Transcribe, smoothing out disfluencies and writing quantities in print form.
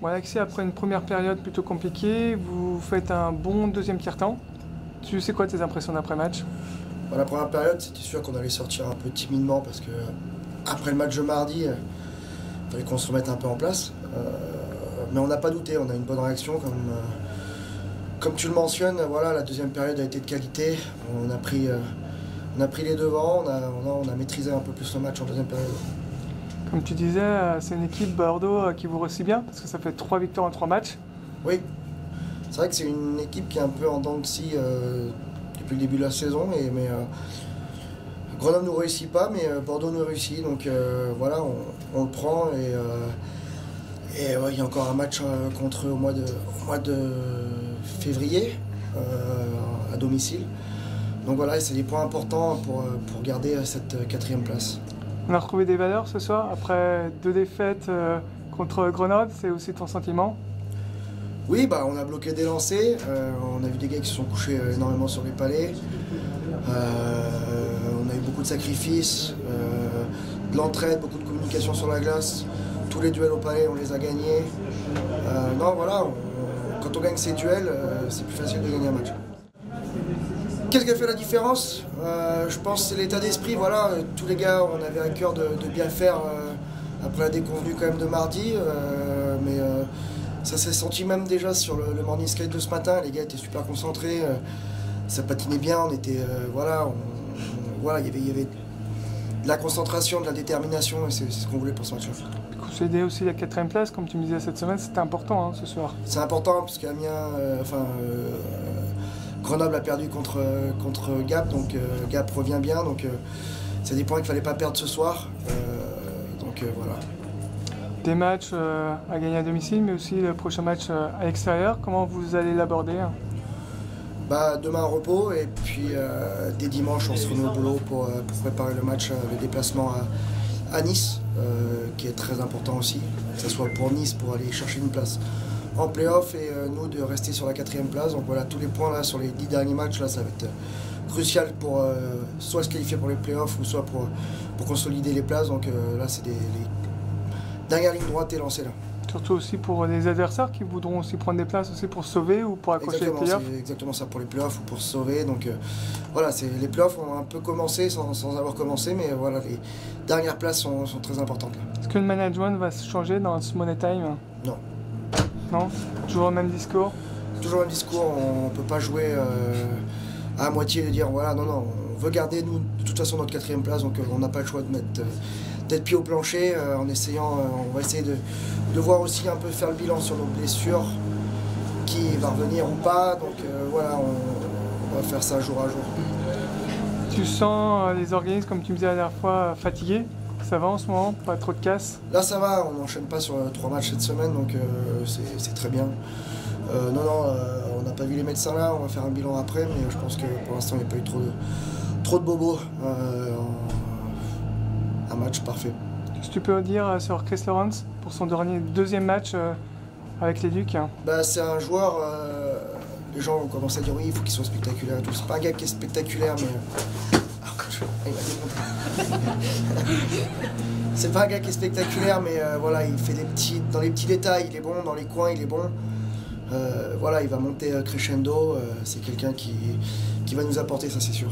Bon, Alexis, après une première période plutôt compliquée, vous faites un bon deuxième tiers-temps. Tu sais quoi tes impressions d'après-match? Bon, la première période, c'était sûr qu'on allait sortir un peu timidement parce que après le match de mardi, il fallait qu'on se remette un peu en place. Mais on n'a pas douté, on a une bonne réaction. Comme tu le mentionnes, voilà, la deuxième période a été de qualité. On a pris les devants, on a maîtrisé un peu plus le match en deuxième période. Comme tu disais, c'est une équipe Bordeaux qui vous reçoit bien, parce que ça fait 3 victoires en 3 matchs. Oui, c'est vrai que c'est une équipe qui est un peu en dents de scie depuis le début de la saison. Mais Grenoble ne nous réussit pas, mais Bordeaux nous réussit. Donc voilà, on le prend. Et ouais, il y a encore un match contre eux au mois de février à domicile. Donc voilà, c'est des points importants pour garder cette quatrième place. On a retrouvé des valeurs ce soir, après 2 défaites contre Grenoble, c'est aussi ton sentiment? Oui, bah, on a bloqué des lancers, on a vu des gars qui se sont couchés énormément sur les palets. On a eu beaucoup de sacrifices, de l'entraide, beaucoup de communication sur la glace. Tous les duels au palais, on les a gagnés. Non, voilà, quand on gagne ces duels, c'est plus facile de gagner un match. Qu'est-ce qui a fait la différence? Je pense que c'est l'état d'esprit. Voilà, tous les gars, on avait à cœur de bien faire après la déconvenue quand même de mardi. Mais ça s'est senti même déjà sur le morning skate de ce matin. Les gars étaient super concentrés, ça patinait bien. On était, voilà, il y avait de la concentration, de la détermination, et c'est ce qu'on voulait pour ce match-là. Concéder aussi la 4e place, comme tu me disais cette semaine, c'était important ce soir. C'est important parce qu'Amiens, Grenoble a perdu contre Gap, donc Gap revient bien, donc c'est des points qu'il ne fallait pas perdre ce soir. Voilà. Des matchs à gagner à domicile, mais aussi le prochain match à l'extérieur. Comment vous allez l'aborder? Bah, demain repos, et puis dès dimanche on se remet au boulot pour préparer le match, le déplacement à Nice, qui est très important aussi, que ce soit pour Nice pour aller chercher une place en play-off et nous de rester sur la 4e place. Donc voilà, tous les points là sur les 10 derniers matchs là, ça va être crucial pour soit se qualifier pour les play-offs ou soit pour consolider les places. Donc là c'est les dernières lignes droites est lancée là. Surtout aussi pour les adversaires qui voudront aussi prendre des places aussi pour sauver ou pour accrocher les playoffs. C'est exactement ça, pour les playoffs ou pour se sauver. Donc voilà, les playoffs ont un peu commencé sans avoir commencé, mais voilà, les dernières places sont très importantes là. Est-ce que le management va se changer dans ce Money Time? Non. Non? Toujours le même discours? Toujours le même discours, on ne peut pas jouer à moitié et dire voilà, non, on veut garder nous de toute façon notre 4e place, donc on n'a pas le choix de mettre d'être pied au plancher en essayant, on va essayer de voir aussi un peu faire le bilan sur nos blessures, qui va revenir ou pas, donc voilà, on va faire ça jour à jour. Tu sens les organismes, comme tu me disais la dernière fois, fatigués? Ça va en ce moment? Pas trop de casse? Là ça va, on n'enchaîne pas sur 3 matchs cette semaine, donc c'est très bien. On n'a pas vu les médecins là, on va faire un bilan après, mais je pense que pour l'instant il n'y a pas eu trop de bobos. Un match parfait. Qu'est-ce que tu peux dire sur Chris Lawrence pour son deuxième match avec les Ducs? Bah, c'est un joueur, les gens ont commencé à dire oui, il faut qu'il soit spectaculaire et tout. C'est pas un gars qui est spectaculaire, mais. C'est pas un gars qui est spectaculaire, mais voilà, il fait dans les petits détails, il est bon, dans les coins, il est bon. Voilà, il va monter crescendo, c'est quelqu'un qui va nous apporter, ça c'est sûr.